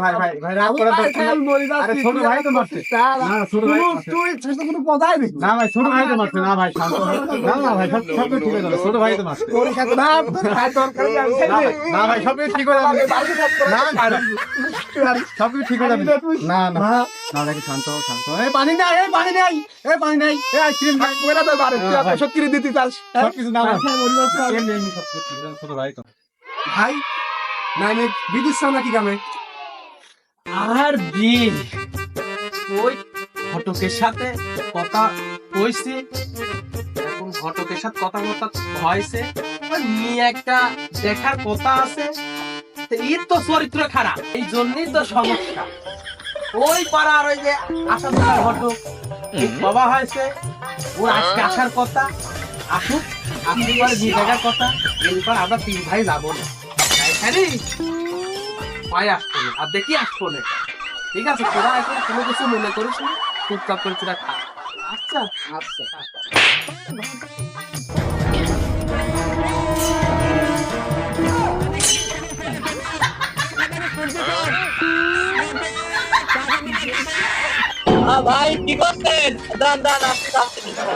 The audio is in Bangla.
ভাই ভাই ভাই রাগ করে তো আরে ছোট ভাই তো মারছে না ছোট ভাই তুই কোনো কথাই নেই না ভাই ছোট ভাই তো মারছে না ভাই শান্ত না না ভাই সব সব ঠিক হয়ে যাবে ছোট ভাই তো মারছে তোর সাথে না ভাই দরকার না ভাই সব ঠিক হয়ে যাবে না সব ঠিক হয়ে যাবে না না না দেখি শান্ত শান্ত এই পানি নাই এই পানি নাই এই পানি নাই এই আইসক্রিম নাই কইরা তো বারে তুই এত সব কিনে দিতে চাস সব কিছু না এমনি সব ঠিক ছোট ভাই তো ভাই নাই নাই বিদ্যুৎ সাউ নাকি কামে আর দিন ওই ঘটকের সাথে কথা হয়েছে, এখন ঘটকের সাথে কথা হয়েছে, ওই মেয়ে একটা দেখার কথা আছে, এর তো চরিত্র খারাপ, এই জন্যই তো সমস্যা। ওই পাড়ার ওই যে আশা দোকান ঘটক বাবা হয়েছে, ওর আজকে আসার কথা, আসুক আপনি পরে বিয়ে দেখার কথা, এরপর আমরা 3 ভাই যাবো না এখানে পায়ে আসবো না আর দেখি আসবো না। ঠিক আছে, তোরা এখন কোনো কিছু মনে করিস না, চুপচাপ করে তোরা খা। আচ্ছা আচ্ছা ভাই কি করছেন? দান দান আসতে আসতে